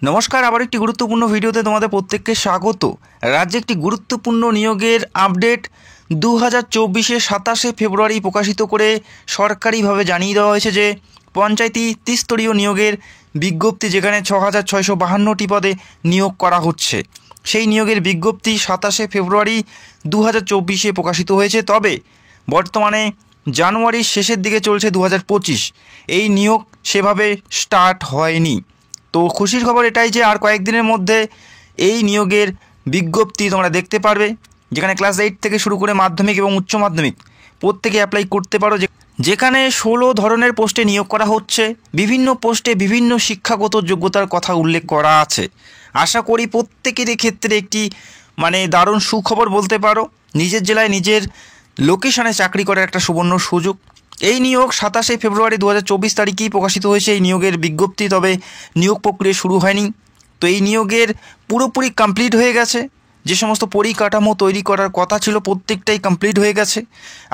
নমস্কার, আবার একটি গুরুত্বপূর্ণ ভিডিওতে তোমাদের প্রত্যেককে স্বাগত। রাজ্যে একটি গুরুত্বপূর্ণ নিয়োগের আপডেট 2024-এর 27শে ফেব্রুয়ারি প্রকাশিত করে সরকারিভাবে জানিয়ে দেওয়া হয়েছে যে পঞ্চায়েতি ত্রিস্তরীয় নিয়োগের বিজ্ঞপ্তি, যেখানে 6,652টি পদে নিয়োগ করা হচ্ছে, সেই নিয়োগের বিজ্ঞপ্তি 27শে ফেব্রুয়ারি 2024-এ প্রকাশিত হয়েছে। তবে বর্তমানে জানুয়ারির শেষের দিকে চলছে 2025, এই নিয়োগ সেভাবে স্টার্ট হয়নি। তো খুশির খবর এটাই যে আর কয়েকদিনের মধ্যে এই নিয়োগের বিজ্ঞপ্তি তোমরা দেখতে পারবে, যেখানে ক্লাস 8 থেকে শুরু করে মাধ্যমিক এবং উচ্চ মাধ্যমিক প্রত্যেকে অ্যাপ্লাই করতে পারো। যেখানে 16 ধরনের পোস্টে নিয়োগ করা হচ্ছে, বিভিন্ন পোস্টে বিভিন্ন শিক্ষাগত যোগ্যতার কথা উল্লেখ করা আছে। আশা করি প্রত্যেকের ক্ষেত্রে একটি দারুণ সুখবর বলতে পারো। নিজের জেলায় নিজের লোকেশনে চাকরি করার একটা সুবর্ণ সুযোগ। এই নিয়োগ 27শে ফেব্রুয়ারি 2024 তারিখেই প্রকাশিত হয়েছে এই নিয়োগের বিজ্ঞপ্তি। তবে নিয়োগ প্রক্রিয়া শুরু হয়নি। তো এই নিয়োগের পুরোপুরি কমপ্লিট হয়ে গেছে। যে সমস্ত পরিকাঠামো তৈরি করার কথা ছিল প্রত্যেকটাই কমপ্লিট হয়ে গেছে।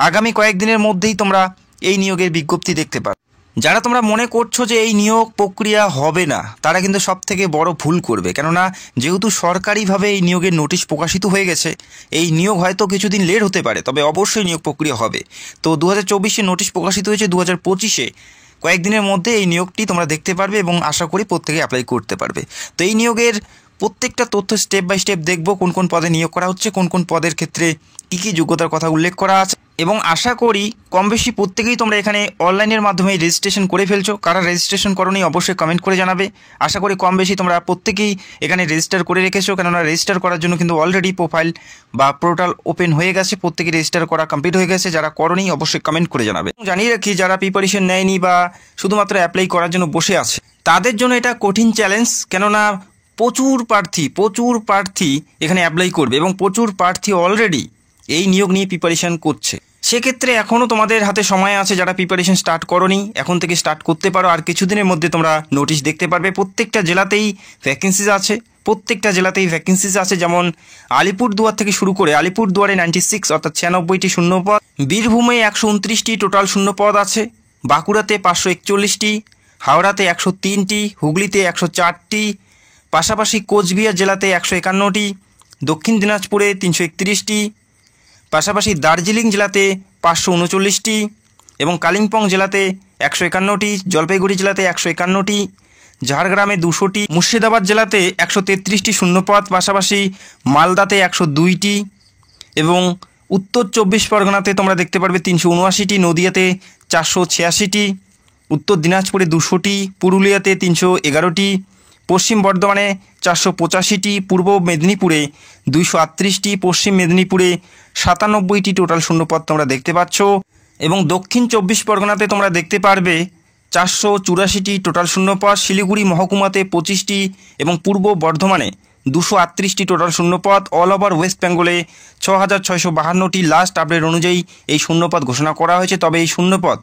আগামী কয়েকদিনের মধ্যেই তোমরা এই নিয়োগের বিজ্ঞপ্তি দেখতে পাবে। যারা তোমরা মনে করছো যে এই নিয়োগ প্রক্রিয়া হবে না, তারা কিন্তু সবথেকে বড় ভুল করবে। কেননা যেহেতু সরকারিভাবে এই নিয়োগের নোটিশ প্রকাশিত হয়ে গেছে, এই নিয়োগ হয়তো কিছুদিন লেট হতে পারে, তবে অবশ্যই নিয়োগ প্রক্রিয়া হবে। তো 2024-এ নোটিশ প্রকাশিত হয়েছে, 2025-এ কয়েকদিনের মধ্যে এই নিয়োগটি তোমরা দেখতে পারবে এবং আশা করি প্রত্যেকে অ্যাপ্লাই করতে পারবে। তো এই নিয়োগের প্রত্যেকটা তথ্য স্টেপ বাই স্টেপ দেখব, কোন কোন পদে নিয়োগ করা হচ্ছে, কোন কোন পদের ক্ষেত্রে কী কী যোগ্যতার কথা উল্লেখ করা আছে, এবং আশা করি কম বেশি প্রত্যেকেই তোমরা এখানে অনলাইনের মাধ্যমে রেজিস্ট্রেশন করে ফেলছো। কারা রেজিস্ট্রেশন করোনি অবশ্যই কমেন্ট করে জানাবে। আশা করি কম বেশি তোমরা প্রত্যেকেই এখানে রেজিস্টার করে রেখেছো, কেননা রেজিস্টার করার জন্য কিন্তু অলরেডি প্রোফাইল বা পোর্টাল ওপেন হয়ে গেছে। প্রত্যেকেই রেজিস্টার করা কমপ্লিট হয়ে গেছে। যারা করোনি অবশ্যই কমেন্ট করে জানাবে। জানিয়ে রাখি, যারা প্রিপারেশন নেয়নি বা শুধুমাত্র অ্যাপ্লাই করার জন্য বসে আছে, তাদের জন্য এটা কঠিন চ্যালেঞ্জ। কেননা প্রচুর প্রার্থী এখানে অ্যাপ্লাই করবে এবং প্রচুর প্রার্থী অলরেডি এই নিয়োগ নিয়ে প্রিপারেশন করছে। সেক্ষেত্রে এখনও তোমাদের হাতে সময় আছে। যারা প্রিপারেশন স্টার্ট করোনি, এখন থেকে স্টার্ট করতে পারো। আর কিছুদিনের মধ্যে তোমরা নোটিশ দেখতে পারবে। প্রত্যেকটা জেলাতেই ভ্যাকেন্সিজ আছে। যেমন আলিপুরদুয়ার থেকে শুরু করে, আলিপুরদুয়ারে 96 অর্থাৎ 96টি শূন্যপদ, বীরভূমে 129টি টোটাল শূন্যপদ আছে, বাঁকুড়াতে 541টি, হাওড়াতে 103টি, হুগলিতে 104টি, পাশাপাশি কোচবিহার জেলাতে 151টি, দক্ষিণ দিনাজপুরে 331টি, পাশাপাশি দার্জিলিং জেলাতে 539টি এবং কালিম্পং জেলাতে 151টি, জলপাইগুড়ি জেলাতে 151টি, ঝাড়গ্রামে 200টি, মুর্শিদাবাদ জেলাতে 133টি শূন্যপদ, পাশাপাশি মালদাতে 102টি এবং উত্তর 24 পরগনাতে তোমরা দেখতে পারবে 379টি, নদিয়াতে 486টি, উত্তর দিনাজপুরে 200টি, পুরুলিয়াতে 311টি, পশ্চিম বর্ধমানে 485টি, পূর্ব মেদিনীপুরে 238টি, পশ্চিম মেদিনীপুরে 97টি টোটাল শূন্যপদ তোমরা দেখতে পাচ্ছ এবং দক্ষিণ 24 পরগনাতে তোমরা দেখতে পারবে 484টি টোটাল শূন্যপদ, শিলিগুড়ি মহকুমাতে 25টি এবং পূর্ব বর্ধমানে 238টি টোটাল শূন্যপদ। অল ওভার ওয়েস্ট বেঙ্গলে 6,652টি লাস্ট আপডেট অনুযায়ী এই শূন্যপদ ঘোষণা করা হয়েছে। তবে এই শূন্যপদ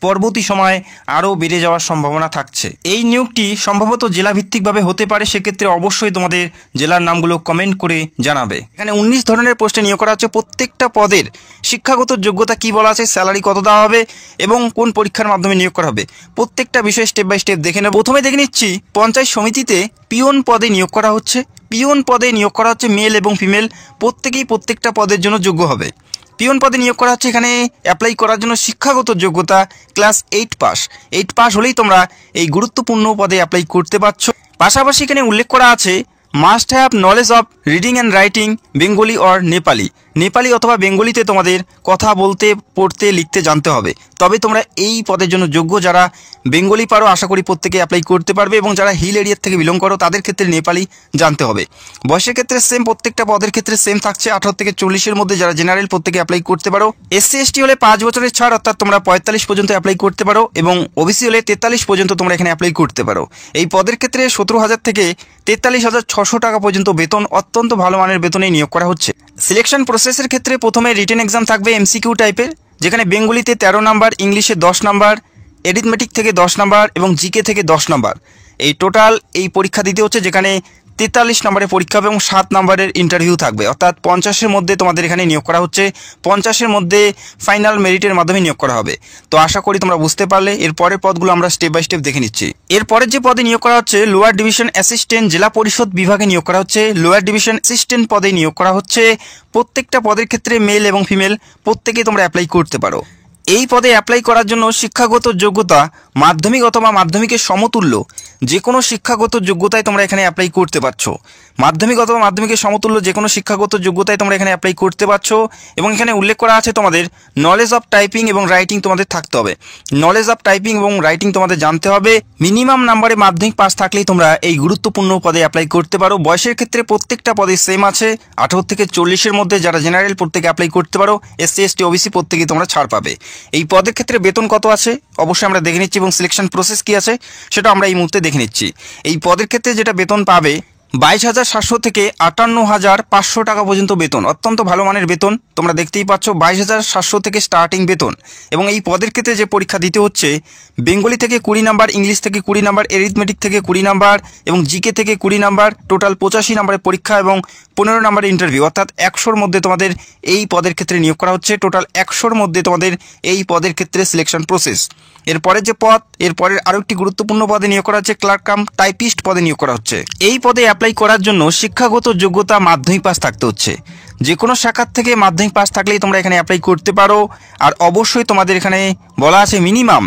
পরবর্তী সময়ে আরও বেড়ে যাওয়ার সম্ভাবনা থাকছে। এই নিয়োগটি সম্ভবত জেলাভিত্তিকভাবে হতে পারে। সেক্ষেত্রে অবশ্যই তোমাদের জেলার নামগুলো কমেন্ট করে জানাবে। এখানে 19 ধরনের পোস্টে নিয়োগ করা হচ্ছে। প্রত্যেকটা পদের শিক্ষাগত যোগ্যতা কী বলা আছে, স্যালারি কত দেওয়া হবে এবং কোন পরীক্ষার মাধ্যমে নিয়োগ করা হবে, প্রত্যেকটা বিষয় স্টেপ বাই স্টেপ দেখে নেব। প্রথমে দেখে নিচ্ছি পঞ্চায়েত সমিতিতে পিওন পদে নিয়োগ করা হচ্ছে। মেল এবং ফিমেল প্রত্যেকেই প্রত্যেকটা পদের জন্য যোগ্য হবে। পিওন পদে নিয়োগ করা হচ্ছে। এখানে অ্যাপ্লাই করার জন্য শিক্ষাগত যোগ্যতা ক্লাস 8 পাস হলেই তোমরা এই গুরুত্বপূর্ণ পদে অ্যাপ্লাই করতে পারছো। পাশাপাশি এখানে উল্লেখ করা আছে must have knowledge of reading and writing Bengali or Nepali অথবা বেঙ্গলিতে তোমাদের কথা বলতে, পড়তে, লিখতে জানতে হবে। তবে তোমরা এই পদের জন্য যোগ্য। যারা বেঙ্গলি পারো আশা করি প্রত্যেকে অ্যাপ্লাই করতে পারবে এবং যারা হিল এরিয়ার থেকে বিলং করো তাদের ক্ষেত্রে নেপালি জানতে হবে। বয়সের ক্ষেত্রে সেম, প্রত্যেকটা পদের ক্ষেত্রে সেম থাকছে। 18 থেকে 40-এর মধ্যে যারা জেনারেল প্রত্যেকে অ্যাপ্লাই করতে পারো। SC ST হলে 5 বছরের ছাড় অর্থাৎ তোমরা 45 পর্যন্ত অ্যাপ্লাই করতে পারো এবং OBC হলে 43 পর্যন্ত তোমরা এখানে অ্যাপ্লাই করতে পারো। এই পদের ক্ষেত্রে 17,000 থেকে 43,600 টাকা পর্যন্ত বেতন, অত্যন্ত ভালো মানের বেতনে নিয়োগ করা হচ্ছে। সিলেকশন প্রসেসের ক্ষেত্রে প্রথমে রিটেন এক্সাম থাকবে MCQ টাইপের, যেখানে বেঙ্গলিতে 13 নাম্বার, ইংলিশে 10 নাম্বার, এরিথমেটিক থেকে 10 নাম্বার এবং জিকে থেকে 10 নাম্বার। এই টোটাল এই পরীক্ষা দিতে হচ্ছে, যেখানে 43 নম্বরের পরীক্ষা হবে এবং 7 নম্বরের ইন্টারভিউ থাকবে, অর্থাৎ 50-এর মধ্যে তোমাদের এখানে নিয়োগ করা হচ্ছে। 50-এর মধ্যে ফাইনাল মেরিটের মাধ্যমে নিয়োগ করা হবে। তো আশা করি তোমরা বুঝতে পারলে। এর পরের পদগুলো আমরা স্টেপ বাই স্টেপ দেখে নিচ্ছি। এরপরের যে পদে নিয়োগ করা হচ্ছে লোয়ার ডিভিশন অ্যাসিস্ট্যান্ট জেলা পরিষদ বিভাগে নিয়োগ করা হচ্ছে। লোয়ার ডিভিশন অ্যাসিস্ট্যান্ট পদে নিয়োগ করা হচ্ছে। প্রত্যেকটা পদের ক্ষেত্রে মেল এবং ফিমেল প্রত্যেকেই তোমরা অ্যাপ্লাই করতে পারো। এই পদে অ্যাপ্লাই করার জন্য শিক্ষাগত যোগ্যতা মাধ্যমিক অথবা মাধ্যমিকের সমতুল্য যে কোনো শিক্ষাগত যোগ্যতায় তোমরা এখানে অ্যাপ্লাই করতে পারছো। মাধ্যমিক অথবা মাধ্যমিকের সমতুল্য যে কোনো শিক্ষাগত যোগ্যতায় তোমরা এখানে অ্যাপ্লাই করতে পারছো। এবং এখানে উল্লেখ করা আছে তোমাদের নলেজ অফ টাইপিং এবং রাইটিং তোমাদের থাকতে হবে। নলেজ অফ টাইপিং এবং রাইটিং তোমাদের জানতে হবে। মিনিমাম নাম্বারে মাধ্যমিক পাস থাকলেই তোমরা এই গুরুত্বপূর্ণ পদে অ্যাপ্লাই করতে পারো। বয়সের ক্ষেত্রে প্রত্যেকটা পদে সেম আছে, 18 থেকে 40-এর মধ্যে। যারা জেনারেল প্রত্যেকে অ্যাপ্লাই করতে পারো, SC ST OBC প্রত্যেকেই তোমরা ছাড় পাবে। এই পদের ক্ষেত্রে বেতন কত আছে অবশ্যই আমরা দেখে নিচ্ছি এবং সিলেকশন প্রসেস কি আছে সেটা আমরা এই মুহূর্তে দেখে নিচ্ছি। এই পদের ক্ষেত্রে যেটা বেতন পাবে 22,700 থেকে 58,500 টাকা পর্যন্ত বেতন, অত্যন্ত ভালো মানের বেতন। তোমরা দেখতেই পাচ্ছ 22,700 থেকে স্টার্টিং বেতন। এবং এই পদের ক্ষেত্রে যে পরীক্ষা দিতে হচ্ছে বেঙ্গলি থেকে 20 নাম্বার, ইংলিশ থেকে 20 নাম্বার, এরিথমেটিক থেকে 20 নাম্বার এবং জিকে থেকে 20 নাম্বার, টোটাল 85 নাম্বারের পরীক্ষা এবং 15 নাম্বারের ইন্টারভিউ, অর্থাৎ 100-র মধ্যে তোমাদের এই পদের ক্ষেত্রে নিয়োগ করা হচ্ছে। টোটাল 100-র মধ্যে তোমাদের এই পদের ক্ষেত্রে সিলেকশন প্রসেস। এরপরের যে পদ, এরপরের আরও একটি গুরুত্বপূর্ণ পদে নিয়োগ করা হচ্ছে ক্লার্ক কাম টাইপিস্ট পদে নিয়োগ করা হচ্ছে। এই পদে অ্যাপ্লাই করার জন্য শিক্ষাগত যোগ্যতা মাধ্যমিক পাস থাকতে হচ্ছে। যে কোনো শাখার থেকে মাধ্যমিক পাস থাকলেই তোমরা এখানে অ্যাপ্লাই করতে পারো। আর অবশ্যই তোমাদের এখানে বলা আছে মিনিমাম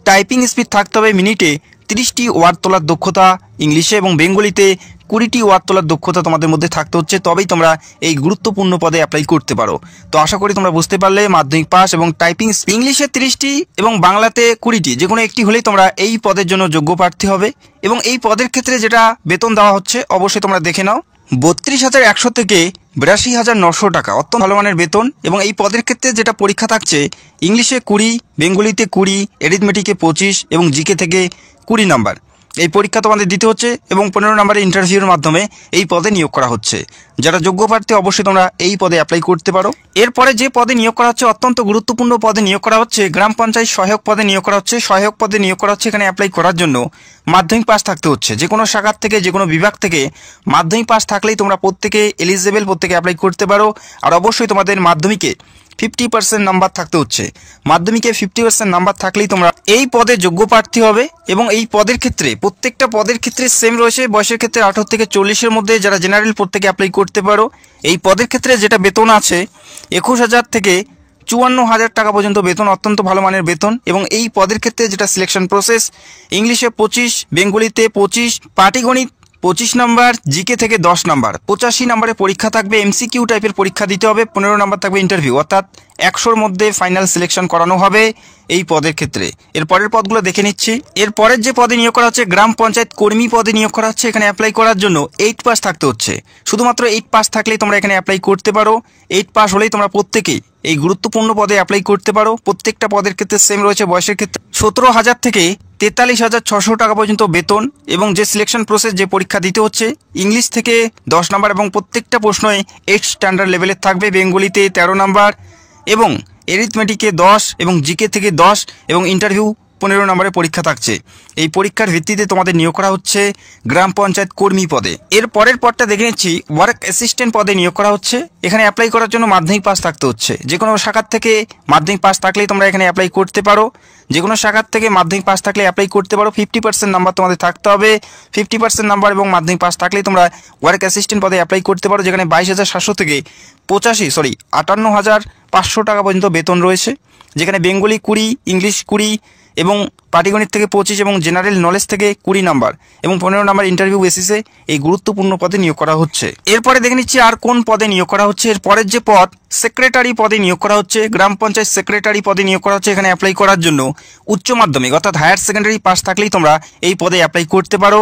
টাইপিং স্পিড থাকতে হবে মিনিটে 30টি ওয়ার্ড তোলার দক্ষতা, ইংলিশে এবং বেঙ্গলিতে 20টি ওয়ার্ড তোলার দক্ষতা তোমাদের মধ্যে থাকতে হচ্ছে, তবেই তোমরা এই গুরুত্বপূর্ণ পদে অ্যাপ্লাই করতে পারো। তো আশা করি তোমরা বুঝতে পারলে মাধ্যমিক পাস এবং টাইপিং ইংলিশে 30টি এবং বাংলাতে 20টি যে কোনো একটি হলেই তোমরা এই পদের জন্য যোগ্য প্রার্থী হবে। এবং এই পদের ক্ষেত্রে যেটা বেতন দেওয়া হচ্ছে অবশ্যই তোমরা দেখে নাও, 32,100 থেকে 82,900 টাকা, অত্যন্ত ভালো মানের বেতন। এবং এই পদের ক্ষেত্রে যেটা পরীক্ষা থাকছে ইংলিশে 20, বেঙ্গলিতে 20, এরিথমেটিকে 25 এবং জিকে থেকে 20 নাম্বার। এই পরীক্ষা তোমাদের দিতে হচ্ছে এবং 15 নম্বরের ইন্টারভিউর মাধ্যমে এই পদে নিয়োগ করা হচ্ছে। যারা যোগ্য প্রার্থী অবশ্যই তোমরা এই পদে অ্যাপ্লাই করতে পারো। এরপরে যে পদে নিয়োগ করা হচ্ছে অত্যন্ত গুরুত্বপূর্ণ পদে নিয়োগ করা হচ্ছে গ্রাম পঞ্চায়েত সহায়ক পদে নিয়োগ করা হচ্ছে। সহায়ক পদে নিয়োগ করা হচ্ছে। এখানে অ্যাপ্লাই করার জন্য মাধ্যমিক পাস থাকতে হচ্ছে। যে কোনো শাখার থেকে যে কোনো বিভাগ থেকে মাধ্যমিক পাস থাকলেই তোমরা প্রত্যেকে এলিজিবল, প্রত্যেকে অ্যাপ্লাই করতে পারো। আর অবশ্যই তোমাদের মাধ্যমিকে 50% নাম্বার থাকতে হচ্ছে। মাধ্যমিকে 50% নাম্বার থাকলেই তোমরা এই পদে যোগ্য প্রার্থী হবে। এবং এই পদের ক্ষেত্রে প্রত্যেকটা পদের ক্ষেত্রে সেম রয়েছে। বয়সের ক্ষেত্রে 18 থেকে 40-এর মধ্যে যারা জেনারেল প্রত্যেকে অ্যাপ্লাই করতে পারো। এই পদের ক্ষেত্রে যেটা বেতন আছে 21,000 থেকে 54,000 টাকা পর্যন্ত বেতন, অত্যন্ত ভালো মানের বেতন। এবং এই পদের ক্ষেত্রে যেটা সিলেকশন প্রসেস ইংলিশে 25, বেঙ্গলিতে 25, পাটিগণিত 25 নাম্বার, জিকে থেকে 10 নাম্বার, 85 নাম্বারের পরীক্ষা থাকবে। MCQ টাইপের পরীক্ষা দিতে হবে। 15 নাম্বার থাকবে ইন্টারভিউ, অর্থাৎ 100-র মধ্যে ফাইনাল সিলেকশন করানো হবে এই পদের ক্ষেত্রে। এরপরের পদগুলো দেখে নিচ্ছি। এরপরের যে পদে নিয়োগ করা হচ্ছে গ্রাম পঞ্চায়েত কর্মী পদে নিয়োগ করা হচ্ছে। এখানে অ্যাপ্লাই করার জন্য 8 পাস থাকতে হচ্ছে। শুধুমাত্র 8 পাস থাকলেই তোমরা এখানে অ্যাপ্লাই করতে পারো। 8 পাস হলেই তোমরা প্রত্যেকেই এই গুরুত্বপূর্ণ পদে অ্যাপ্লাই করতে পারো। প্রত্যেকটা পদের ক্ষেত্রে সেম রয়েছে। বয়সের ক্ষেত্রে 17,000 থেকে 43,600 টাকা পর্যন্ত বেতন। এবং যে সিলেকশন প্রসেস, যে পরীক্ষা দিতে হচ্ছে ইংলিশ থেকে 10 নাম্বার এবং প্রত্যেকটা প্রশ্নই 8 স্ট্যান্ডার্ড লেভেলের থাকবে। বেঙ্গলিতে 13 নাম্বার এবং এরিথমেটিকে 10 এবং জিকে থেকে 10 এবং ইন্টারভিউ 15 নম্বরের পরীক্ষা থাকছে। এই পরীক্ষার ভিত্তিতে তোমাদের নিয়োগ করা হচ্ছে গ্রাম পঞ্চায়েত কর্মী পদে। এর পরের পদটা দেখে নিচ্ছি ওয়ার্ক অ্যাসিস্ট্যান্ট পদে নিয়োগ করা হচ্ছে। এখানে অ্যাপ্লাই করার জন্য মাধ্যমিক পাস থাকতে হচ্ছে। যে কোনো শাখার থেকে মাধ্যমিক পাস থাকলেই তোমরা এখানে অ্যাপ্লাই করতে পারো। যে কোনো শাখার থেকে মাধ্যমিক পাস থাকলে অ্যাপ্লাই করতে পারো। 50% নাম্বার তোমাদের থাকতে হবে। 50% নাম্বার এবং মাধ্যমিক পাস থাকলেই তোমরা ওয়ার্ক অ্যাসিস্ট্যান্ট পদে অ্যাপ্লাই করতে পারো, যেখানে 22,700 থেকে 58,500 টাকা পর্যন্ত বেতন রয়েছে। যেখানে বেঙ্গলি 20, ইংলিশ 20 এবং পাটিগণিত থেকে 25 এবং জেনারেল নলেজ থেকে 20 নাম্বার এবং 15 নাম্বার ইন্টারভিউ বেসিসে এই গুরুত্বপূর্ণ পদে নিয়োগ করা হচ্ছে। এরপরে দেখে নিচ্ছি আর কোন পদে নিয়োগ করা হচ্ছে। এর পরের যে পদ সেক্রেটারি পদে নিয়োগ করা হচ্ছে। গ্রাম পঞ্চায়েত সেক্রেটারি পদে নিয়োগ করা হচ্ছে। এখানে অ্যাপ্লাই করার জন্য উচ্চ মাধ্যমিক অর্থাৎ হায়ার সেকেন্ডারি পাস থাকলেই তোমরা এই পদে অ্যাপ্লাই করতে পারো।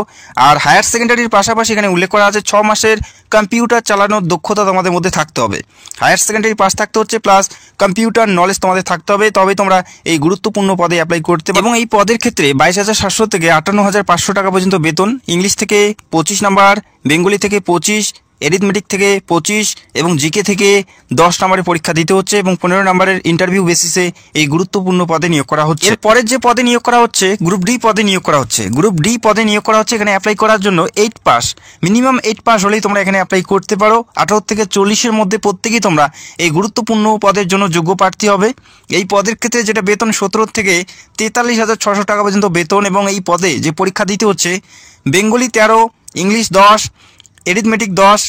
আর হায়ার সেকেন্ডারির পাশাপাশি এখানে উল্লেখ করা আছে 6 মাসের কম্পিউটার চালানোর দক্ষতা তোমাদের মধ্যে থাকতে হবে। হায়ার সেকেন্ডারি পাস থাকতে হচ্ছে প্লাস কম্পিউটার নলেজ তোমাদের থাকতে হবে, তবে তোমরা এই গুরুত্বপূর্ণ পদে অ্যাপ্লাই করতে পারো। এবং এই পদের ক্ষেত্রে 22,700 থেকে 58,500 টাকা পর্যন্ত বেতন। ইংলিশ থেকে 25 নাম্বার, বেঙ্গলি থেকে 25, এরিথমেটিক থেকে 25 এবং জিকে থেকে 10 নম্বরের পরীক্ষা দিতে হচ্ছে এবং 15 নম্বরের ইন্টারভিউ বেসিসে এই গুরুত্বপূর্ণ পদে নিয়োগ করা হচ্ছে। এর পরের যে পদে নিয়োগ করা হচ্ছে গ্রুপ ডি পদে নিয়োগ করা হচ্ছে। গ্রুপ ডি পদে নিয়োগ করা হচ্ছে। এখানে অ্যাপ্লাই করার জন্য 8 পাস, মিনিমাম 8 পাস হলেই তোমরা এখানে অ্যাপ্লাই করতে পারো। 18 থেকে 40-এর মধ্যে প্রত্যেকেই তোমরা এই গুরুত্বপূর্ণ পদের জন্য যোগ্য প্রার্থী হবে। এই পদের ক্ষেত্রে যেটা বেতন 17 থেকে 43,600 টাকা পর্যন্ত বেতন এবং এই পদে যে পরীক্ষা দিতে হচ্ছে বেঙ্গলি 13, ইংলিশ 10, এরিথমেটিক 10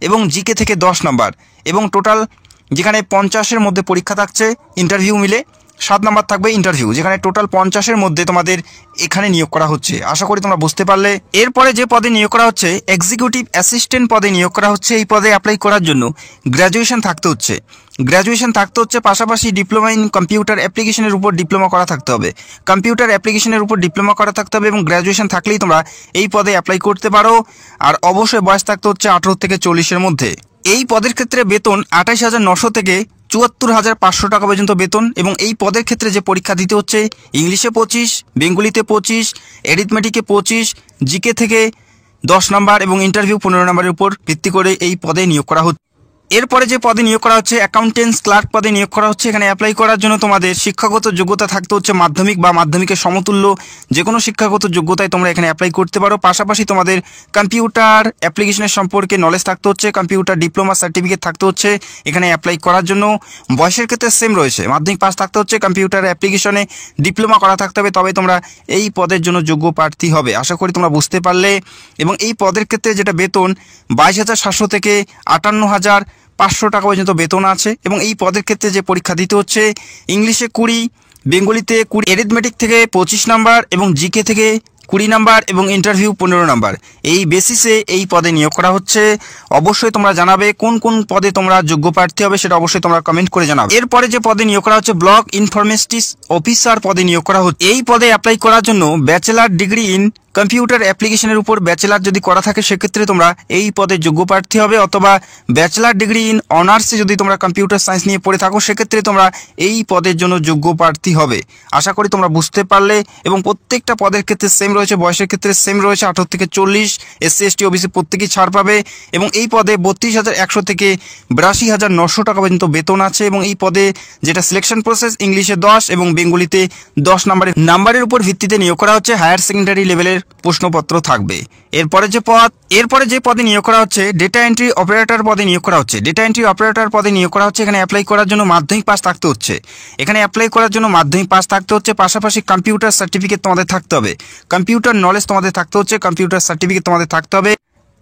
এবং জিকে থেকে 10 নাম্বার এবং টোটাল যেখানে 50-এর মধ্যে পরীক্ষা থাকছে ইন্টারভিউ মিলে 7 নাম্বার থাকবে ইন্টারভিউ, যেখানে টোটাল 50-এর মধ্যে তোমাদের এখানে নিয়োগ করা হচ্ছে। আশা করি তোমরা বুঝতে পারলে। এরপরে যে পদে নিয়োগ করা হচ্ছে এক্সিকিউটিভ অ্যাসিস্ট্যান্ট পদে নিয়োগ করা হচ্ছে। এই পদে অ্যাপ্লাই করার জন্য গ্র্যাজুয়েশন থাকতে হচ্ছে। পাশাপাশি ডিপ্লোমা ইন কম্পিউটার অ্যাপ্লিকেশনের উপর ডিপ্লোমা করা থাকতে হবে। কম্পিউটার অ্যাপ্লিকেশনের উপর ডিপ্লোমা করা থাকতে হবে এবং গ্র্যাজুয়েশন থাকলেই তোমরা এই পদে অ্যাপ্লাই করতে পারো। আর অবশ্যই বয়স থাকতে হচ্ছে 18 থেকে 40-এর মধ্যে। এই পদের ক্ষেত্রে বেতন 28,900 থেকে 74,500 টাকা পর্যন্ত বেতন এবং এই পদের ক্ষেত্রে যে পরীক্ষা দিতে হচ্ছে ইংলিশে 25, বেঙ্গলিতে 25, এরিথমেটিকে 25, জিকে থেকে 10 নাম্বার এবং ইন্টারভিউ 15 নম্বরের উপর ভিত্তি করে এই পদে নিয়োগ করা হচ্ছে। এরপরে যে পদে নিয়োগ করা হচ্ছে অ্যাকাউন্টেন্টস ক্লার্ক পদে নিয়োগ করা হচ্ছে। এখানে অ্যাপ্লাই করার জন্য তোমাদের শিক্ষাগত যোগ্যতা থাকতে হচ্ছে মাধ্যমিক বা মাধ্যমিকের সমতুল্য যে কোনো শিক্ষাগত যোগ্যতায় তোমরা এখানে অ্যাপ্লাই করতে পারো। পাশাপাশি তোমাদের কম্পিউটার অ্যাপ্লিকেশনের সম্পর্কে নলেজ থাকতে হচ্ছে, কম্পিউটার ডিপ্লোমা সার্টিফিকেট থাকতে হচ্ছে এখানে অ্যাপ্লাই করার জন্য। বয়সের ক্ষেত্রে সেম রয়েছে, মাধ্যমিক পাস থাকতে হচ্ছে, কম্পিউটার অ্যাপ্লিকেশনে ডিপ্লোমা করা থাকতে হবে, তবে তোমরা এই পদের জন্য যোগ্য প্রার্থী হবে। আশা করি তোমরা বুঝতে পারলে। এবং এই পদের ক্ষেত্রে যেটা বেতন 22,700 থেকে 58,500 টাকা পর্যন্ত বেতন আছে এবং এই পদের ক্ষেত্রে যে পরীক্ষা দিতে হচ্ছে ইংলিশে 20, বেঙ্গলিতে 20, এরিথমেটিক থেকে 25 নাম্বার এবং জিকে থেকে 20 নাম্বার এবং ইন্টারভিউ 15 নাম্বার। এই বেসিসে এই পদে নিয়োগ করা হচ্ছে। অবশ্যই তোমরা জানাবে কোন কোন পদে তোমরা যোগ্য প্রার্থী হবে, সেটা অবশ্যই তোমরা কমেন্ট করে জানাবে। এরপরে যে পদে নিয়োগ করা হচ্ছে ব্লক ইনফরমেটিক্স অফিসার পদে নিয়োগ করা হচ্ছে। এই পদে অ্যাপ্লাই করার জন্য ব্যাচেলার ডিগ্রি ইন কম্পিউটার অ্যাপ্লিকেশনের উপর ব্যাচেলার যদি করা থাকে সেক্ষেত্রে তোমরা এই পদে যোগ্য প্রার্থী হবে, অথবা ব্যাচেলার ডিগ্রি ইন অনার্সে যদি তোমরা কম্পিউটার সায়েন্স নিয়ে পড়ে থাকো সেক্ষেত্রে তোমরা এই পদের জন্য যোগ্য প্রার্থী হবে। আশা করি তোমরা বুঝতে পারলে। এবং প্রত্যেকটা পদের ক্ষেত্রে সেম রয়েছে, বয়সের ক্ষেত্রে সেম রয়েছে, 18 থেকে 40, SC ST OBC প্রত্যেকেই ছাড় পাবে এবং এই পদে 32,100 থেকে 82,900 টাকা পর্যন্ত বেতন আছে এবং এই পদে যেটা সিলেকশন প্রসেস ইংলিশে 10 এবং বেঙ্গলিতে 10 নাম্বারের উপর ভিত্তিতে নিয়োগ করা হচ্ছে। হায়ার সেকেন্ডারি লেভেলের প্রশ্নপত্র থাকবে। এরপরে যে পদে নিয়োগ করা হচ্ছে ডেটা এন্ট্রি অপারেটর পদে নিয়োগ করা হচ্ছে। ডেটা এন্ট্রি অপারেটর পদে নিয়োগ করা হচ্ছে। এখানে অ্যাপ্লাই করার জন্য মাধ্যমিক পাস থাকতে হচ্ছে। পাশাপাশি কম্পিউটার সার্টিফিকেট তোমাদের থাকতে হবে, কম্পিউটার নলেজ তোমাদের থাকতে হচ্ছে, কম্পিউটার সার্টিফিকেট তোমাদের থাকতে হবে।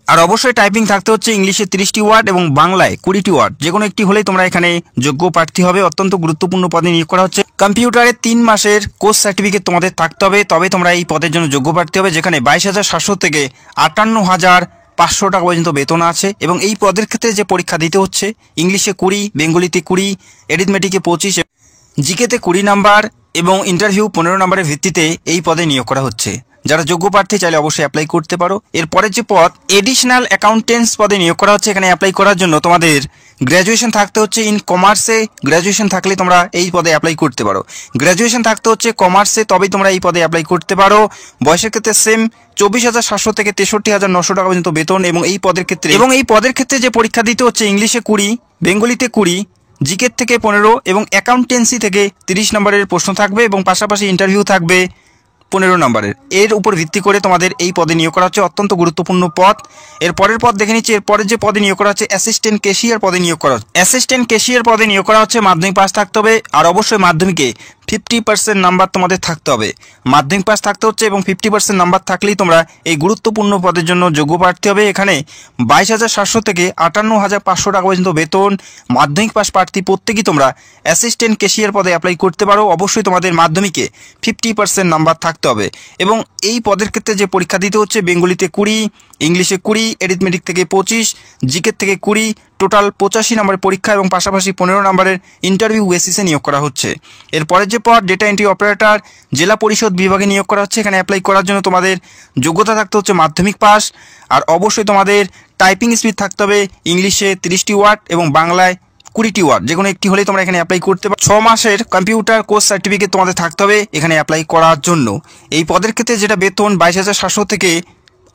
আর অবশ্যই টাইপিং থাকতে হচ্ছে ইংলিশে 30টি ওয়ার্ড এবং বাংলায় 20টি ওয়ার্ড, যে কোনো একটি হলেই তোমরা এখানে যোগ্য প্রার্থী হবে। অত্যন্ত গুরুত্বপূর্ণ পদে নিয়োগ করা হচ্ছে। কম্পিউটারে 3 মাসের কোর্স সার্টিফিকেট তোমাদের থাকতে হবে, তবে তোমরা এই পদের জন্য যোগ্য প্রার্থী হবে। যেখানে 22,700 থেকে 58,500 টাকা পর্যন্ত বেতন আছে এবং এই পদের ক্ষেত্রে যে পরীক্ষা দিতে হচ্ছে ইংলিশে 20, বেঙ্গলিতে 20, এরিথমেটিকে 25, জিকেতে 20 নাম্বার এবং ইন্টারভিউ 15 নম্বরের ভিত্তিতে এই পদে নিয়োগ করা হচ্ছে। যারা যোগ্য প্রার্থী চাইলে অবশ্যই অ্যাপ্লাই করতে পারো। এরপরের যে পদ এডিশনাল অ্যাকাউন্টেন্টস পদে নিয়োগ করা হচ্ছে। এখানে অ্যাপ্লাই করার জন্য তোমাদের গ্র্যাজুয়েশন থাকতে হচ্ছে ইন কমার্সে। গ্র্যাজুয়েশন থাকলে তোমরা এই পদে অ্যাপ্লাই করতে পারো। গ্র্যাজুয়েশন থাকতে হচ্ছে কমার্সে, তবেই তোমরা এই পদে অ্যাপ্লাই করতে পারো। বয়সের ক্ষেত্রে সেম 24,700 থেকে 63,900 টাকা পর্যন্ত বেতন এবং এই পদের ক্ষেত্রে যে পরীক্ষা দিতে হচ্ছে ইংলিশে 20, বেঙ্গলিতে 20, জিকের থেকে 15 এবং অ্যাকাউন্টেন্সি থেকে 30 নম্বরের প্রশ্ন থাকবে এবং পাশাপাশি ইন্টারভিউ থাকবে 15 নম্বরের। এর উপর ভিত্তি করে তোমাদের এই পদে নিয়োগ করা হচ্ছে। অত্যন্ত গুরুত্বপূর্ণ পদ। এর পরের পদ দেখে নিচ্ছি। এরপরের যে পদে নিয়োগ করা হচ্ছে অ্যাসিস্ট্যান্ট ক্যাশিয়ার পদে নিয়োগ করা হচ্ছে। অ্যাসিস্ট্যান্ট ক্যাশিয়ার পদে নিয়োগ করা হচ্ছে। মাধ্যমিক পাস থাকতে হবে আর অবশ্যই মাধ্যমিকে 50% নাম্বার তোমাদের থাকতে হবে। মাধ্যমিক পাস থাকতে হচ্ছে এবং 50% নাম্বার থাকলেই তোমরা এই গুরুত্বপূর্ণ পদের জন্য যোগ্য প্রার্থী হবে। এখানে 22,700 থেকে 58,500 টাকা পর্যন্ত বেতন। মাধ্যমিক পাস প্রার্থী প্রত্যেকেই তোমরা অ্যাসিস্ট্যান্ট ক্যাশিয়ার পদে অ্যাপ্লাই করতে পারো। অবশ্যই তোমাদের মাধ্যমিকে 50% নাম্বার থাকতে হবে এবং এই পদের ক্ষেত্রে যে পরীক্ষা দিতে হচ্ছে বেঙ্গলিতে 20, ইংলিশে 20, এরিথমেটিক থেকে 25, জিকের থেকে 20, টোটাল 85 নম্বরের পরীক্ষা এবং পাশাপাশি 15 নম্বরের ইন্টারভিউ বেসিসে নিয়োগ করা হচ্ছে। এরপরের যে পদ ডেটা এন্ট্রি অপারেটর জেলা পরিষদ বিভাগে নিয়োগ করা হচ্ছে। এখানে অ্যাপ্লাই করার জন্য তোমাদের যোগ্যতা থাকতে হচ্ছে মাধ্যমিক পাস আর অবশ্যই তোমাদের টাইপিং স্পিড থাকতে হবে ইংলিশে 30টি ওয়ার্ড এবং বাংলায় 20টি ওয়ার্ড, যে কোনো একটি হলেই তোমরা এখানে অ্যাপ্লাই করতে পারো। 6 মাসের কম্পিউটার কোর্স সার্টিফিকেট তোমাদের থাকতে হবে এখানে অ্যাপ্লাই করার জন্য। এই পদের ক্ষেত্রে যেটা বেতন 22,700 থেকে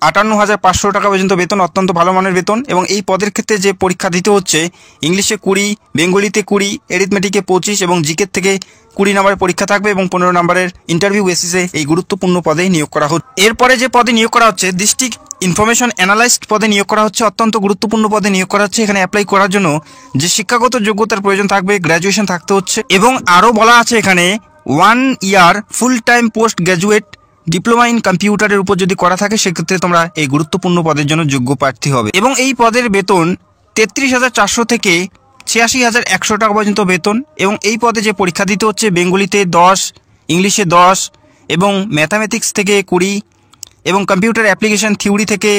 58,500 টাকা পর্যন্ত বেতন, অত্যন্ত ভালো মানের বেতন। এবং এই পদের ক্ষেত্রে যে পরীক্ষা দিতে হচ্ছে, ইংলিশে 20, বেঙ্গলিতে 20, এরিথমেটিকে 25 এবং জিকে থেকে 20 নম্বরের পরীক্ষা থাকবে এবং 15 নম্বরের ইন্টারভিউ বেসিসে এই গুরুত্বপূর্ণ পদে নিয়োগ করা হচ্ছে। এরপরে যে পদে নিয়োগ করা হচ্ছে, ডিস্ট্রিক্ট ইনফরমেশন অ্যানালাইস্ট পদে নিয়োগ করা হচ্ছে, অত্যন্ত গুরুত্বপূর্ণ পদে নিয়োগ করা হচ্ছে। এখানে অ্যাপ্লাই করার জন্য যে শিক্ষাগত যোগ্যতার প্রয়োজন থাকবে, গ্র্যাজুয়েশন থাকতে হচ্ছে। এবং আরও বলা আছে এখানে 1 year full time post graduate diploma in কম্পিউটারের উপর যদি করা থাকে, সেক্ষেত্রে তোমরা এই গুরুত্বপূর্ণ পদের জন্য যোগ্য প্রার্থী হবে। এবং এই পদের বেতন 33,400 থেকে 86,100 টাকা পর্যন্ত বেতন। এবং এই পদে যে পরীক্ষা দিতে হচ্ছে, বেঙ্গলিতে 10, ইংলিশে 10 এবং ম্যাথামেটিক্স থেকে 20 এবং কম্পিউটার অ্যাপ্লিকেশন থিওরি থেকে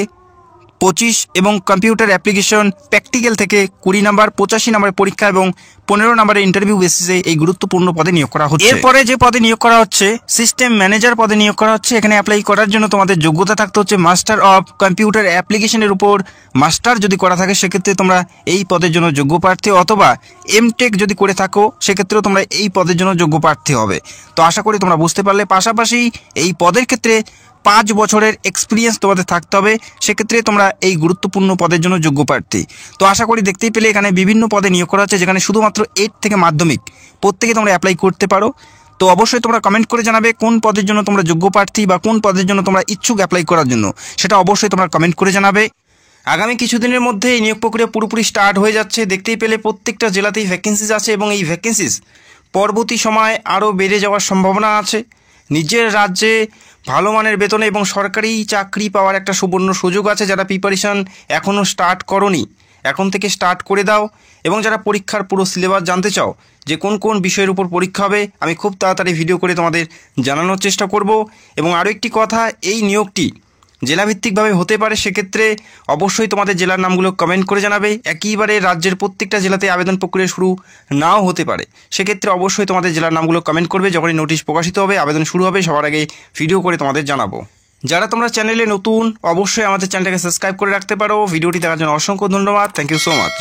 25 এবং কম্পিউটার অ্যাপ্লিকেশন প্র্যাকটিক্যাল থেকে 20 নম্বর, 85 নম্বরের পরীক্ষা এবং 15 নম্বরের ইন্টারভিউ বেসিসে এই গুরুত্বপূর্ণ পদে নিয়োগ করা হচ্ছে। এরপরে যে পদে নিয়োগ করা হচ্ছে, সিস্টেম ম্যানেজার পদে নিয়োগ করা হচ্ছে। এখানে অ্যাপ্লাই করার জন্য তোমাদের যোগ্যতা থাকতে হচ্ছে মাস্টার অফ কম্পিউটার অ্যাপ্লিকেশনের উপর মাস্টার যদি করা থাকে, সেক্ষেত্রে তোমরা এই পদের জন্য যোগ্য প্রার্থী, অথবা এমটেক যদি করে থাকো, সেক্ষেত্রেও তোমরা এই পদের জন্য যোগ্য প্রার্থী হবে। তো আশা করি তোমরা বুঝতে পারলে। পাশাপাশি এই পদের ক্ষেত্রে 5 বছরের এক্সপিরিয়েন্স তোমাদের থাকতে হবে, সেক্ষেত্রে তোমরা এই গুরুত্বপূর্ণ পদের জন্য যোগ্য প্রার্থী। তো আশা করি দেখতেই পেলে এখানে বিভিন্ন পদে নিয়োগ করা হচ্ছে, যেখানে শুধুমাত্র 8 থেকে মাধ্যমিক প্রত্যেকে তোমরা অ্যাপ্লাই করতে পারো। তো অবশ্যই তোমরা কমেন্ট করে জানাবে কোন পদের জন্য তোমরা যোগ্য প্রার্থী বা কোন পদের জন্য তোমরা ইচ্ছুক অ্যাপ্লাই করার জন্য, সেটা অবশ্যই তোমরা কমেন্ট করে জানাবে। আগামী কিছুদিনের মধ্যে এই নিয়োগ প্রক্রিয়া পুরোপুরি স্টার্ট হয়ে যাচ্ছে। দেখতেই পেলে প্রত্যেকটা জেলাতেই ভ্যাকেন্সিস আছে এবং এই ভ্যাকেন্সিস পরবর্তী সময় আরও বেড়ে যাওয়ার সম্ভাবনা আছে। নিজের রাজ্যে ভালো মানের বেতনে এবং সরকারি চাকরি পাওয়ার একটা সুবর্ণ সুযোগ আছে। যারা প্রিপারেশন এখনও স্টার্ট করোনি, এখন থেকে স্টার্ট করে দাও। এবং যারা পরীক্ষার পুরো সিলেবাস জানতে চাও, যে কোন কোন বিষয়ের উপর পরীক্ষা হবে, আমি খুব তাড়াতাড়ি ভিডিও করে তোমাদের জানানোর চেষ্টা করব। এবং আরও একটি কথা, এই নিয়োগটি জেলাভিত্তিকভাবে হতে পারে, সেক্ষেত্রে অবশ্যই তোমাদের জেলার নামগুলো কমেন্ট করে জানাবে। একইবারে রাজ্যের প্রত্যেকটা জেলাতে আবেদন প্রক্রিয়া শুরু নাও হতে পারে, সেক্ষেত্রে অবশ্যই তোমাদের জেলার নামগুলো কমেন্ট করবে। যখনই নোটিশ প্রকাশিত হবে, আবেদন শুরু হবে, সবার আগে ভিডিও করে তোমাদের জানাবো। যারা তোমরা চ্যানেলে নতুন, অবশ্যই আমাদের চ্যানেলটাকে সাবস্ক্রাইব করে রাখতে পারো। ভিডিওটি দেখার জন্য অসংখ্য ধন্যবাদ। Thank you so much.